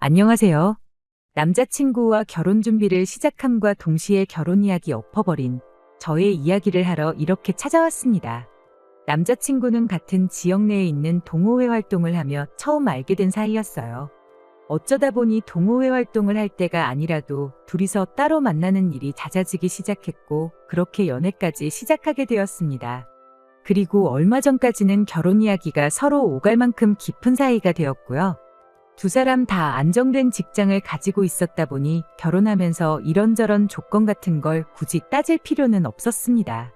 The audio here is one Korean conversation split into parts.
안녕하세요. 남자친구와 결혼 준비를 시작함과 동시에 결혼 이야기 엎어버린 저의 이야기를 하러 이렇게 찾아왔습니다. 남자친구는 같은 지역 내에 있는 동호회 활동을 하며 처음 알게 된 사이였어요. 어쩌다 보니 동호회 활동을 할 때가 아니라도 둘이서 따로 만나는 일이 잦아지기 시작했고 그렇게 연애까지 시작하게 되었습니다. 그리고 얼마 전까지는 결혼 이야기가 서로 오갈 만큼 깊은 사이가 되었고요. 두 사람 다 안정된 직장을 가지고 있었다 보니 결혼하면서 이런저런 조건 같은 걸 굳이 따질 필요는 없었습니다.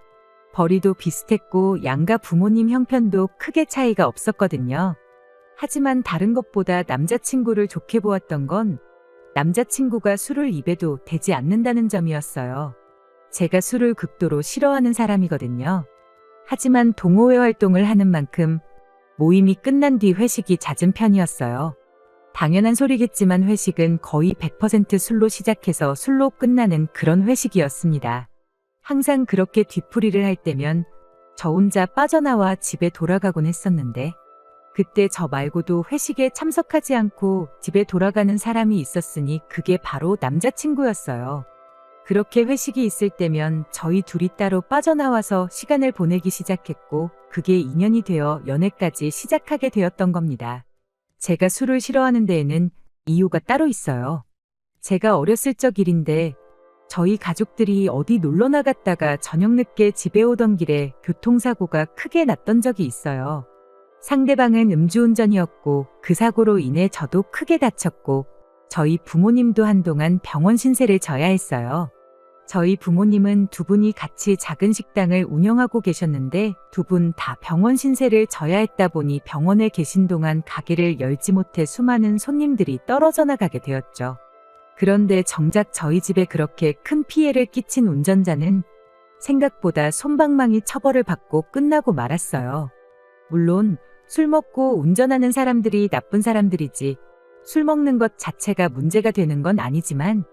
벌이도 비슷했고 양가 부모님 형편도 크게 차이가 없었거든요. 하지만 다른 것보다 남자친구를 좋게 보았던 건 남자친구가 술을 입에도 대지 않는다는 점이었어요. 제가 술을 극도로 싫어하는 사람이거든요. 하지만 동호회 활동을 하는 만큼 모임이 끝난 뒤 회식이 잦은 편이었어요. 당연한 소리겠지만 회식은 거의 100% 술로 시작해서 술로 끝나는 그런 회식이었습니다. 항상 그렇게 뒤풀이를 할 때면 저 혼자 빠져나와 집에 돌아가곤 했었는데 그때 저 말고도 회식에 참석하지 않고 집에 돌아가는 사람이 있었으니 그게 바로 남자친구였어요. 그렇게 회식이 있을 때면 저희 둘이 따로 빠져나와서 시간을 보내기 시작했고 그게 인연이 되어 연애까지 시작하게 되었던 겁니다. 제가 술을 싫어하는 데에는 이유가 따로 있어요. 제가 어렸을 적 일인데 저희 가족들이 어디 놀러 나갔다가 저녁 늦게 집에 오던 길에 교통사고가 크게 났던 적이 있어요. 상대방은 음주운전이었고 그 사고로 인해 저도 크게 다쳤고 저희 부모님도 한동안 병원 신세를 져야 했어요. 저희 부모님은 두 분이 같이 작은 식당을 운영하고 계셨는데 두 분 다 병원 신세를 져야 했다 보니 병원에 계신 동안 가게를 열지 못해 수많은 손님들이 떨어져 나가게 되었죠. 그런데 정작 저희 집에 그렇게 큰 피해를 끼친 운전자는 생각보다 솜방망이 처벌을 받고 끝나고 말았어요. 물론 술 먹고 운전하는 사람들이 나쁜 사람들이지 술 먹는 것 자체가 문제가 되는 건 아니지만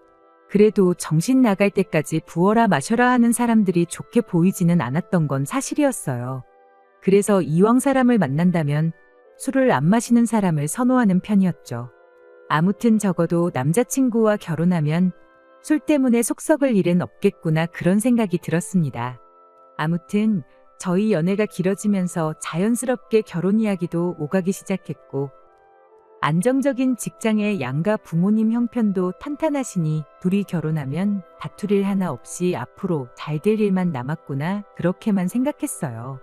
그래도 정신 나갈 때까지 부어라 마셔라 하는 사람들이 좋게 보이지는 않았던 건 사실이었어요. 그래서 이왕 사람을 만난다면 술을 안 마시는 사람을 선호하는 편이었죠. 아무튼 적어도 남자친구와 결혼하면 술 때문에 속 썩을 일은 없겠구나 그런 생각이 들었습니다. 아무튼 저희 연애가 길어지면서 자연스럽게 결혼 이야기도 오가기 시작했고 안정적인 직장의 양가 부모님 형편도 탄탄하시니 둘이 결혼하면 다툴 일 하나 없이 앞으로 잘 될 일만 남았구나 그렇게만 생각했어요.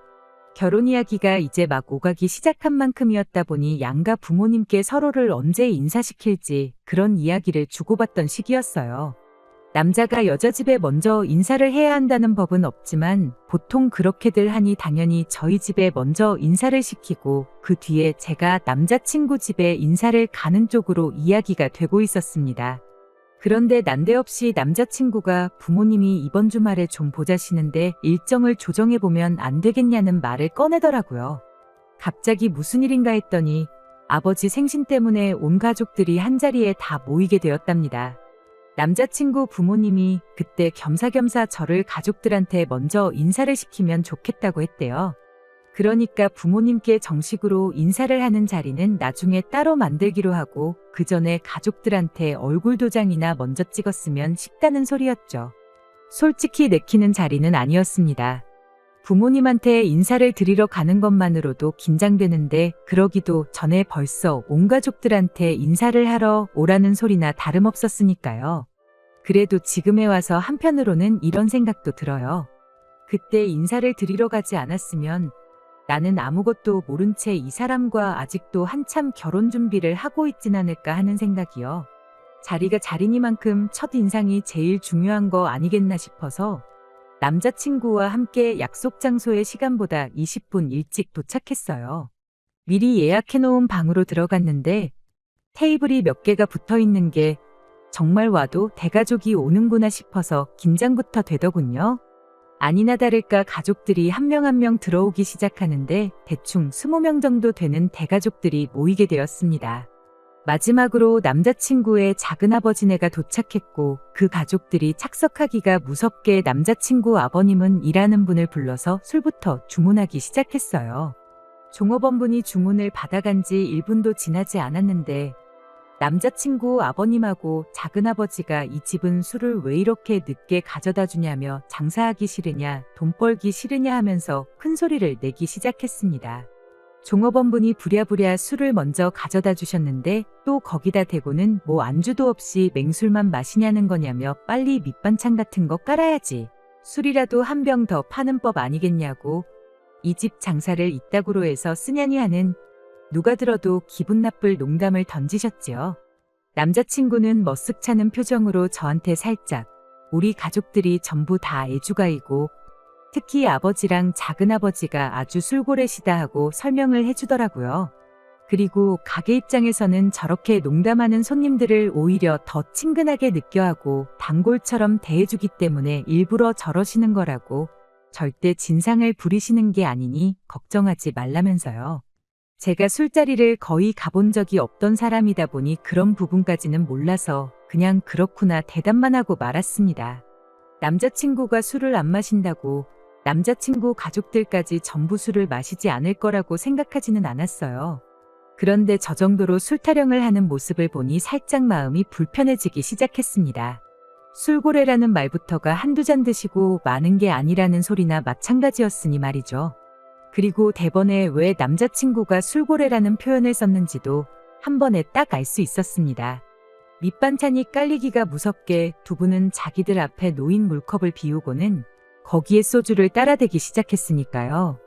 결혼 이야기가 이제 막 오가기 시작한 만큼이었다 보니 양가 부모님께 서로를 언제 인사시킬지 그런 이야기를 주고받던 시기였어요. 남자가 여자 집에 먼저 인사를 해야 한다는 법은 없지만 보통 그렇게들 하니 당연히 저희 집에 먼저 인사를 시키고 그 뒤에 제가 남자친구 집에 인사를 가는 쪽으로 이야기가 되고 있었습니다. 그런데 난데없이 남자친구가 부모님이 이번 주말에 좀 보자시는데 일정을 조정해보면 안 되겠냐는 말을 꺼내더라고요. 갑자기 무슨 일인가 했더니 아버지 생신 때문에 온 가족들이 한자리에 다 모이게 되었답니다. 남자친구 부모님이 그때 겸사겸사 저를 가족들한테 먼저 인사를 시키면 좋겠다고 했대요. 그러니까 부모님께 정식으로 인사를 하는 자리는 나중에 따로 만들기로 하고 그 전에 가족들한테 얼굴 도장이나 먼저 찍었으면 쉽다는 소리였죠. 솔직히 내키는 자리는 아니었습니다. 부모님한테 인사를 드리러 가는 것만으로도 긴장되는데 그러기도 전에 벌써 온 가족들한테 인사를 하러 오라는 소리나 다름없었으니까요. 그래도 지금에 와서 한편으로는 이런 생각도 들어요. 그때 인사를 드리러 가지 않았으면 나는 아무것도 모른 채 이 사람과 아직도 한참 결혼 준비를 하고 있진 않을까 하는 생각이요. 자리가 자리니만큼 첫 인상이 제일 중요한 거 아니겠나 싶어서 남자친구와 함께 약속 장소의 시간보다 20분 일찍 도착했어요. 미리 예약해놓은 방으로 들어갔는데 테이블이 몇 개가 붙어 있는 게 정말 와도 대가족이 오는구나 싶어서 긴장부터 되더군요. 아니나 다를까 가족들이 한 명 한 명 들어오기 시작하는데 대충 20명 정도 되는 대가족들이 모이게 되었습니다. 마지막으로 남자친구의 작은아버지네가 도착했고 그 가족들이 착석하기가 무섭게 남자친구 아버님은 일하는 분을 불러서 술부터 주문하기 시작했어요. 종업원분이 주문을 받아간 지 1분도 지나지 않았는데 남자친구 아버님하고 작은아버지가 이 집은 술을 왜 이렇게 늦게 가져다 주냐며 장사하기 싫으냐, 돈 벌기 싫으냐 하면서 큰 소리를 내기 시작했습니다. 종업원분이 부랴부랴 술을 먼저 가져다 주셨는데 또 거기다 대고는 뭐 안주도 없이 맹술만 마시냐는 거냐며 빨리 밑반찬 같은 거 깔아야지. 술이라도 한 병 더 파는 법 아니겠냐고. 이 집 장사를 이따구로 해서 쓰냐니 하는 누가 들어도 기분 나쁠 농담을 던지셨지요. 남자친구는 머쓱차는 표정으로 저한테 살짝 우리 가족들이 전부 다 애주가이고 특히 아버지랑 작은아버지가 아주 술고래시다 하고 설명을 해주더라고요. 그리고 가게 입장에서는 저렇게 농담하는 손님들을 오히려 더 친근하게 느껴하고 단골처럼 대해주기 때문에 일부러 저러시는 거라고 절대 진상을 부리시는 게 아니니 걱정하지 말라면서요. 제가 술자리를 거의 가본 적이 없던 사람이다 보니 그런 부분까지는 몰라서 그냥 그렇구나 대답만 하고 말았습니다. 남자친구가 술을 안 마신다고 남자친구 가족들까지 전부 술을 마시지 않을 거라고 생각하지는 않았어요. 그런데 저 정도로 술 타령을 하는 모습을 보니 살짝 마음이 불편해지기 시작했습니다. 술고래라는 말부터가 한두 잔 드시고 마는 게 아니라는 소리나 마찬가지였으니 말이죠. 그리고 대번에 왜 남자친구가 술고래라는 표현을 썼는지도 한 번에 딱 알 수 있었습니다. 밑반찬이 깔리기가 무섭게 두 분은 자기들 앞에 놓인 물컵을 비우고는 거기에 소주를 따라대기 시작했으니까요.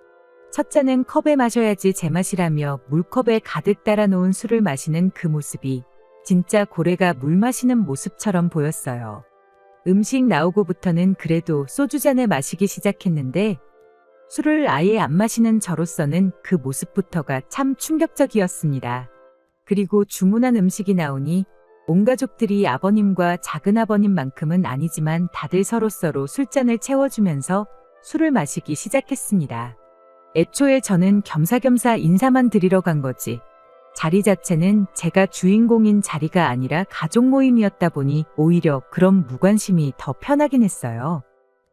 첫 잔은 컵에 마셔야지 제맛이라며 물컵에 가득 따라 놓은 술을 마시는 그 모습이 진짜 고래가 물 마시는 모습처럼 보였어요. 음식 나오고부터는 그래도 소주잔을 마시기 시작했는데 술을 아예 안 마시는 저로서는 그 모습부터가 참 충격적이었습니다. 그리고 주문한 음식이 나오니 온 가족들이 아버님과 작은아버님만큼은 아니지만 다들 서로서로 술잔을 채워주면서 술을 마시기 시작했습니다. 애초에 저는 겸사겸사 인사만 드리러 간 거지. 자리 자체는 제가 주인공인 자리가 아니라 가족 모임이었다 보니 오히려 그런 무관심이 더 편하긴 했어요.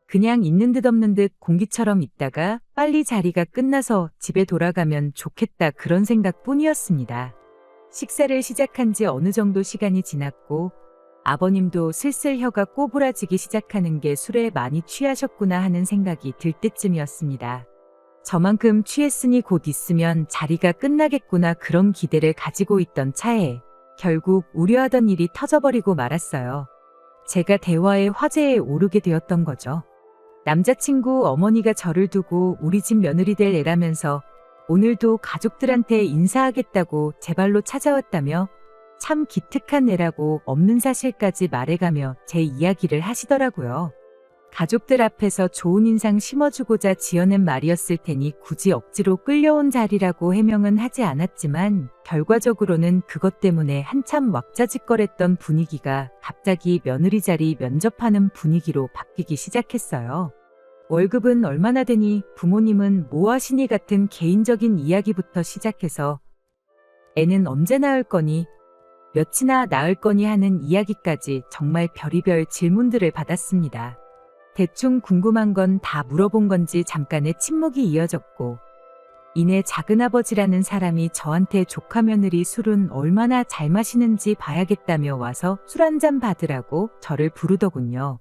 그냥 있는 듯 없는 듯 공기처럼 있다가 빨리 자리가 끝나서 집에 돌아가면 좋겠다 그런 생각뿐이었습니다. 식사를 시작한 지 어느 정도 시간이 지났고 아버님도 슬슬 혀가 꼬부라지기 시작하는 게 술에 많이 취하셨구나 하는 생각이 들 때쯤이었습니다. 저만큼 취했으니 곧 있으면 자리가 끝나겠구나 그런 기대를 가지고 있던 차에 결국 우려하던 일이 터져버리고 말았어요. 제가 대화의 화제에 오르게 되었던 거죠. 남자친구 어머니가 저를 두고 우리 집 며느리 될 애라면서 오늘도 가족들한테 인사하겠다고 제 발로 찾아왔다며 참 기특한 애라고 없는 사실까지 말해가며 제 이야기를 하시더라고요. 가족들 앞에서 좋은 인상 심어주고자 지어낸 말이었을 테니 굳이 억지로 끌려온 자리라고 해명은 하지 않았지만 결과적으로는 그것 때문에 한참 왁자지껄했던 분위기가 갑자기 며느리 자리 면접하는 분위기로 바뀌기 시작했어요. 월급은 얼마나 되니 부모님은 뭐 하시니 같은 개인적인 이야기부터 시작해서 애는 언제 낳을 거니 몇이나 낳을 거니 하는 이야기까지 정말 별의별 질문들을 받았습니다. 대충 궁금한 건 다 물어본 건지 잠깐의 침묵이 이어졌고 이내 작은아버지라는 사람이 저한테 조카 며느리 술은 얼마나 잘 마시는지 봐야겠다며 와서 술 한 잔 받으라고 저를 부르더군요.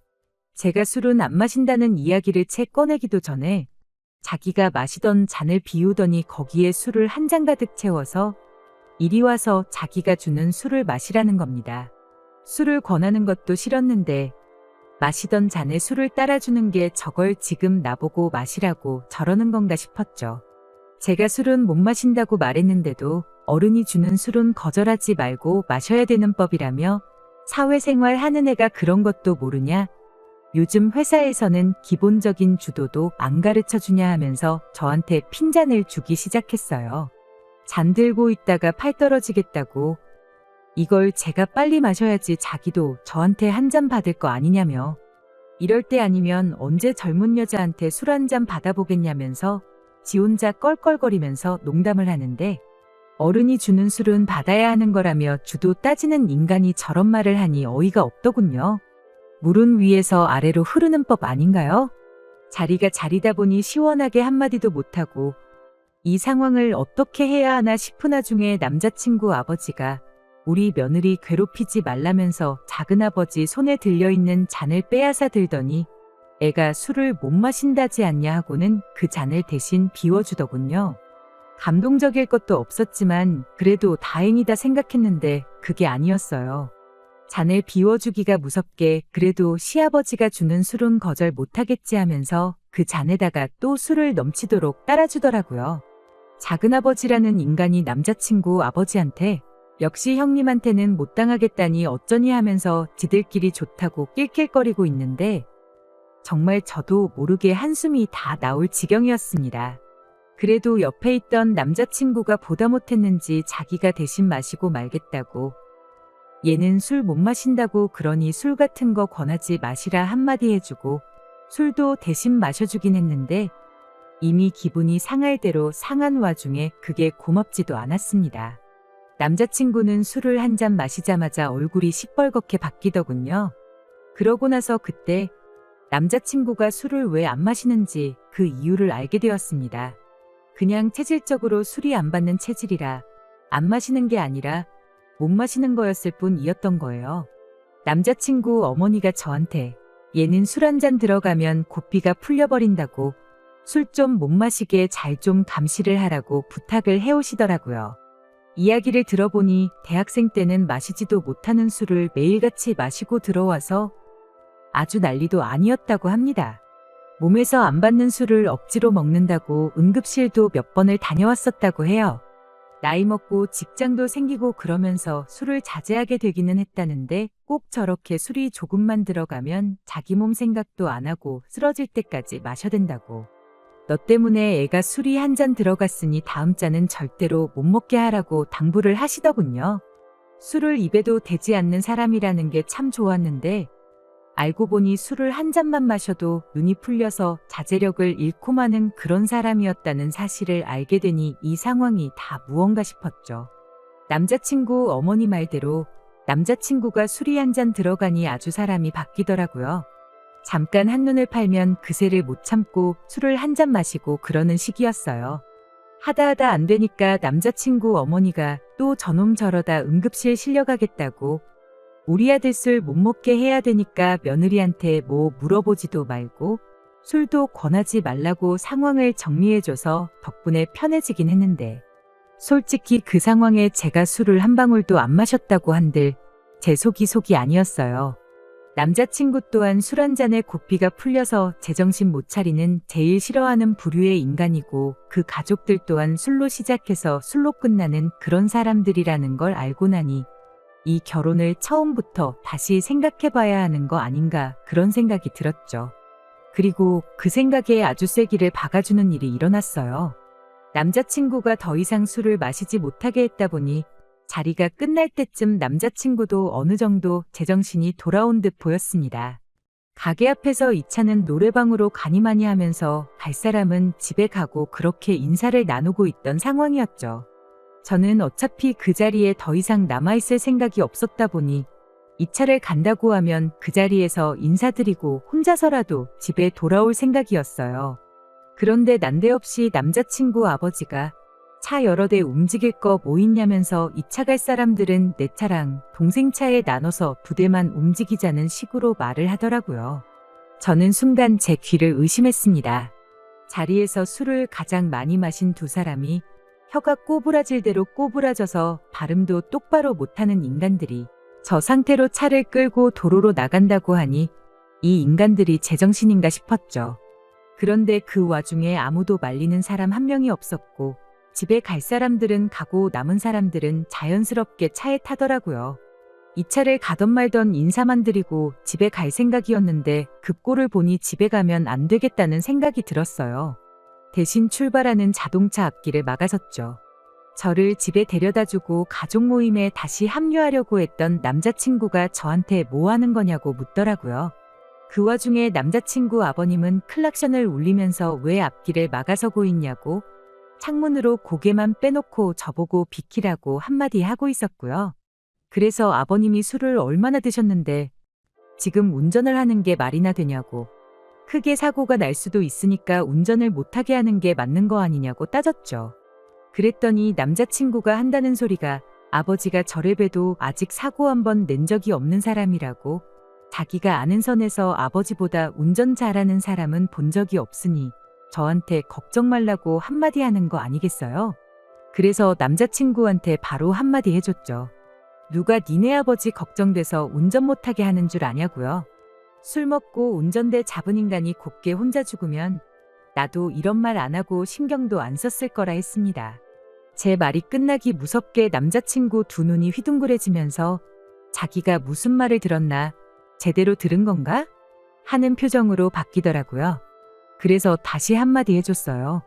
제가 술은 안 마신다는 이야기를 채 꺼내기도 전에 자기가 마시던 잔을 비우더니 거기에 술을 한 잔 가득 채워서 이리 와서 자기가 주는 술을 마시라는 겁니다. 술을 권하는 것도 싫었는데 마시던 잔에 술을 따라주는 게 저걸 지금 나보고 마시라고 저러는 건가 싶었죠. 제가 술은 못 마신다고 말했는데도 어른이 주는 술은 거절하지 말고 마셔야 되는 법이라며 사회생활 하는 애가 그런 것도 모르냐? 요즘 회사에서는 기본적인 주도도 안 가르쳐 주냐 하면서 저한테 핀잔을 주기 시작했어요. 잔 들고 있다가 팔 떨어지겠다고 이걸 제가 빨리 마셔야지 자기도 저한테 한 잔 받을 거 아니냐며 이럴 때 아니면 언제 젊은 여자한테 술 한 잔 받아보겠냐면서 지 혼자 껄껄거리면서 농담을 하는데 어른이 주는 술은 받아야 하는 거라며 주도 따지는 인간이 저런 말을 하니 어이가 없더군요. 물은 위에서 아래로 흐르는 법 아닌가요? 자리가 자리다 보니 시원하게 한마디도 못하고 이 상황을 어떻게 해야 하나 싶은 와중에 남자친구 아버지가 우리 며느리 괴롭히지 말라면서 작은아버지 손에 들려있는 잔을 빼앗아 들더니 애가 술을 못 마신다지 않냐 하고는 그 잔을 대신 비워주더군요. 감동적일 것도 없었지만 그래도 다행이다 생각했는데 그게 아니었어요. 잔을 비워주기가 무섭게 그래도 시아버지가 주는 술은 거절 못하겠지 하면서 그 잔에다가 또 술을 넘치도록 따라주더라고요. 작은아버지라는 인간이 남자친구 아버지한테 역시 형님한테는 못 당하겠다니 어쩌니 하면서 지들끼리 좋다고 낄낄거리고 있는데 정말 저도 모르게 한숨이 다 나올 지경이었습니다. 그래도 옆에 있던 남자친구가 보다 못했는지 자기가 대신 마시고 말겠다고 얘는 술 못 마신다고 그러니 술 같은 거 권하지 마시라 한마디 해주고 술도 대신 마셔주긴 했는데 이미 기분이 상할 대로 상한 와중에 그게 고맙지도 않았습니다. 남자친구는 술을 한 잔 마시자마자 얼굴이 시뻘겋게 바뀌더군요. 그러고 나서 그때 남자친구가 술을 왜 안 마시는지 그 이유를 알게 되었습니다. 그냥 체질적으로 술이 안 받는 체질이라 안 마시는 게 아니라 못 마시는 거였을 뿐이었던 거예요. 남자친구 어머니가 저한테 얘는 술 한 잔 들어가면 고삐가 풀려버린다고 술 좀 못 마시게 잘 좀 감시를 하라고 부탁을 해오시더라고요. 이야기를 들어보니 대학생 때는 마시지도 못하는 술을 매일같이 마시고 들어와서 아주 난리도 아니었다고 합니다. 몸에서 안 받는 술을 억지로 먹는다고 응급실도 몇 번을 다녀왔었다고 해요. 나이 먹고 직장도 생기고 그러면서 술을 자제하게 되기는 했다는데 꼭 저렇게 술이 조금만 들어가면 자기 몸 생각도 안 하고 쓰러질 때까지 마셔댄다고. 너 때문에 애가 술이 한 잔 들어갔으니 다음 잔은 절대로 못 먹게 하라고 당부를 하시더군요. 술을 입에도 대지 않는 사람이라는 게 참 좋았는데 알고 보니 술을 한 잔만 마셔도 눈이 풀려서 자제력을 잃고 마는 그런 사람이었다는 사실을 알게 되니 이 상황이 다 무언가 싶었죠. 남자친구 어머니 말대로 남자친구가 술이 한 잔 들어가니 아주 사람이 바뀌더라고요. 잠깐 한눈을 팔면 그새를 못 참고 술을 한 잔 마시고 그러는 시기였어요. 하다 안 되니까 남자친구 어머니가 또 저놈 저러다 응급실 실려가겠다고 우리 아들 술 못 먹게 해야 되니까 며느리한테 뭐 물어보지도 말고 술도 권하지 말라고 상황을 정리해줘서 덕분에 편해지긴 했는데 솔직히 그 상황에 제가 술을 한 방울도 안 마셨다고 한들 제 속이 아니었어요. 남자친구 또한 술 한 잔에 고삐가 풀려서 제정신 못 차리는 제일 싫어하는 부류의 인간이고 그 가족들 또한 술로 시작해서 술로 끝나는 그런 사람들이라는 걸 알고 나니 이 결혼을 처음부터 다시 생각해봐야 하는 거 아닌가 그런 생각이 들었죠. 그리고 그 생각에 아주 쐐기를 박아주는 일이 일어났어요. 남자친구가 더 이상 술을 마시지 못하게 했다 보니 자리가 끝날 때쯤 남자친구도 어느 정도 제정신이 돌아온 듯 보였습니다. 가게 앞에서 이 차는 노래방으로 가니 마니 하면서 갈 사람은 집에 가고 그렇게 인사를 나누고 있던 상황이었죠. 저는 어차피 그 자리에 더 이상 남아있을 생각이 없었다 보니 이 차를 간다고 하면 그 자리에서 인사드리고 혼자서라도 집에 돌아올 생각이었어요. 그런데 난데없이 남자친구 아버지가 차 여러 대 움직일 거 뭐 있냐면서 이 차 갈 사람들은 내 차랑 동생 차에 나눠서 2대만 움직이자는 식으로 말을 하더라고요. 저는 순간 제 귀를 의심했습니다. 자리에서 술을 가장 많이 마신 두 사람이 혀가 꼬부라질 대로 꼬부라져서 발음도 똑바로 못하는 인간들이 저 상태로 차를 끌고 도로로 나간다고 하니 이 인간들이 제정신인가 싶었죠. 그런데 그 와중에 아무도 말리는 사람 한 명이 없었고 집에 갈 사람들은 가고 남은 사람들은 자연스럽게 차에 타더라고요. 이 차를 가던 말던 인사만 드리고 집에 갈 생각이었는데 그 꼴을 보니 집에 가면 안 되겠다는 생각이 들었어요. 대신 출발하는 자동차 앞길을 막아섰죠. 저를 집에 데려다주고 가족 모임에 다시 합류하려고 했던 남자친구가 저한테 뭐 하는 거냐고 묻더라고요. 그 와중에 남자친구 아버님은 클락션을 울리면서 왜 앞길을 막아서고 있냐고 창문으로 고개만 빼놓고 저보고 비키라고 한마디 하고 있었고요. 그래서 아버님이 술을 얼마나 드셨는데 지금 운전을 하는 게 말이나 되냐고 크게 사고가 날 수도 있으니까 운전을 못하게 하는 게 맞는 거 아니냐고 따졌죠. 그랬더니 남자친구가 한다는 소리가 아버지가 저를 봬도 아직 사고 한 번 낸 적이 없는 사람이라고, 자기가 아는 선에서 아버지보다 운전 잘하는 사람은 본 적이 없으니 저한테 걱정 말라고 한마디 하는 거 아니겠어요? 그래서 남자친구한테 바로 한마디 해줬죠. 누가 니네 아버지 걱정돼서 운전 못하게 하는 줄 아냐고요. 술 먹고 운전대 잡은 인간이 곱게 혼자 죽으면 나도 이런 말 안 하고 신경도 안 썼을 거라 했습니다. 제 말이 끝나기 무섭게 남자친구 두 눈이 휘둥그레지면서 자기가 무슨 말을 들었나, 제대로 들은 건가? 하는 표정으로 바뀌더라고요. 그래서 다시 한마디 해줬어요.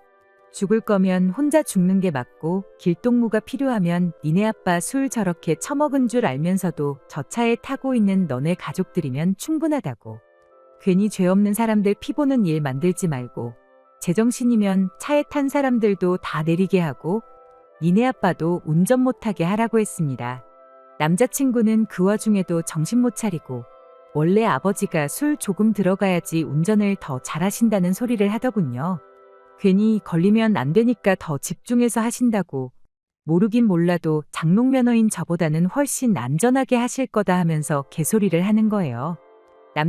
죽을 거면 혼자 죽는 게 맞고 길동무가 필요하면 니네 아빠 술 저렇게 처먹은 줄 알면서도 저 차에 타고 있는 너네 가족들이면 충분하다고. 괜히 죄 없는 사람들 피보는 일 만들지 말고 제정신이면 차에 탄 사람들도 다 내리게 하고 니네 아빠도 운전 못하게 하라고 했습니다. 남자친구는 그 와중에도 정신 못 차리고 원래 아버지가 술 조금 들어가야지 운전을 더 잘하신다는 소리를 하더군요. 괜히 걸리면 안 되니까 더 집중해서 하신다고. 모르긴 몰라도 장롱 면허인 저보다는 훨씬 안전하게 하실 거다 하면서 개소리를 하는 거예요.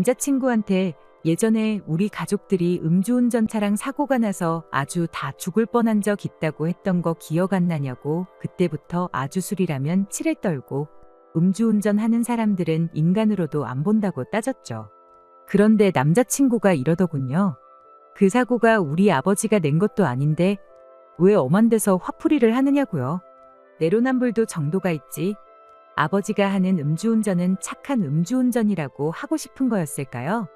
남자친구한테 예전에 우리 가족들이 음주운전 차량 사고가 나서 아주 다 죽을 뻔한 적 있다고 했던 거 기억 안 나냐고. 그때부터 아주 술이라면 치를 떨고 음주운전 하는 사람들은 인간으로도 안 본다고 따졌죠. 그런데 남자친구가 이러더군요. 그 사고가 우리 아버지가 낸 것도 아닌데 왜 엄한 데서 화풀이를 하느냐고요. 내로남불도 정도가 있지. 아버지가 하는 음주운전은 착한 음주운전이라고 하고 싶은 거였을까요?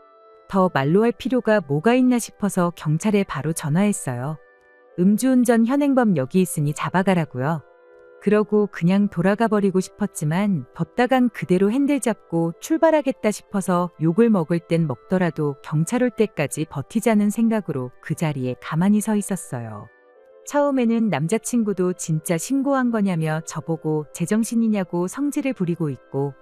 더 말로 할 필요가 뭐가 있나 싶어서 경찰에 바로 전화했어요. 음주운전 현행범 여기 있으니 잡아가라고요. 그러고 그냥 돌아가 버리고 싶었지만 뒀다간 그대로 핸들 잡고 출발하겠다 싶어서 욕을 먹을 땐 먹더라도 경찰 올 때까지 버티자는 생각으로 그 자리에 가만히 서 있었어요. 처음에는 남자친구도 진짜 신고한 거냐며 저보고 제정신이냐고 성질을 부리고 있고,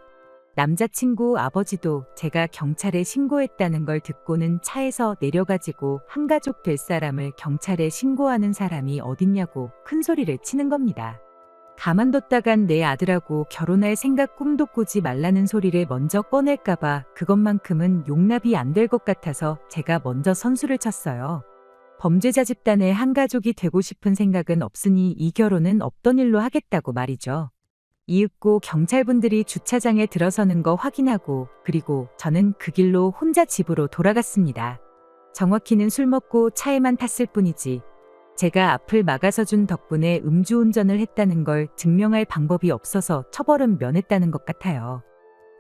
남자친구 아버지도 제가 경찰에 신고했다는 걸 듣고는 차에서 내려가지고 한가족 될 사람을 경찰에 신고하는 사람이 어딨냐고 큰 소리를 치는 겁니다. 가만뒀다간 내 아들하고 결혼할 생각 꿈도 꾸지 말라는 소리를 먼저 꺼낼까봐 그것만큼은 용납이 안 될 것 같아서 제가 먼저 선수를 쳤어요. 범죄자 집단의 한 가족이 되고 싶은 생각은 없으니 이 결혼은 없던 일로 하겠다고 말이죠. 이윽고 경찰분들이 주차장에 들어서는 거 확인하고 그리고 저는 그 길로 혼자 집으로 돌아갔습니다. 정확히는 술 먹고 차에만 탔을 뿐이지 제가 앞을 막아서 준 덕분에 음주운전을 했다는 걸 증명할 방법이 없어서 처벌은 면했다는 것 같아요.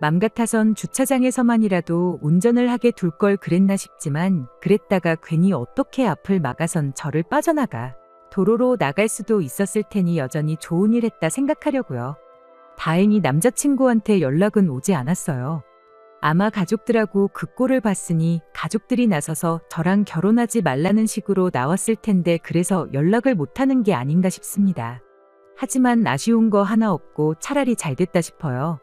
맘 같아선 주차장에서만이라도 운전을 하게 둘 걸 그랬나 싶지만 그랬다가 괜히 어떻게 앞을 막아선 저를 빠져나가 도로로 나갈 수도 있었을 테니 여전히 좋은 일 했다 생각하려고요. 다행히 남자친구한테 연락은 오지 않았어요. 아마 가족들하고 그 꼴을 봤으니 가족들이 나서서 저랑 결혼하지 말라는 식으로 나왔을 텐데 그래서 연락을 못하는 게 아닌가 싶습니다. 하지만 아쉬운 거 하나 없고 차라리 잘 됐다 싶어요.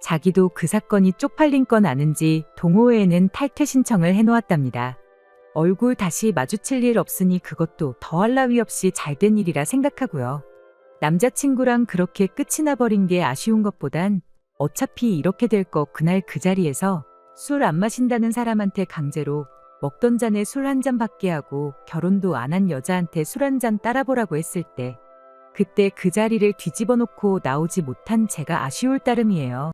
자기도 그 사건이 쪽팔린 건 아는지 동호회에는 탈퇴 신청을 해놓았답니다. 얼굴 다시 마주칠 일 없으니 그것도 더할 나위 없이 잘 된 일이라 생각하고요. 남자친구랑 그렇게 끝이 나버린 게 아쉬운 것보단 어차피 이렇게 될 거 그날 그 자리에서 술 안 마신다는 사람한테 강제로 먹던 잔에 술 한 잔 받게 하고 결혼도 안 한 여자한테 술 한 잔 따라보라고 했을 때 그때 그 자리를 뒤집어 놓고 나오지 못한 제가 아쉬울 따름이에요.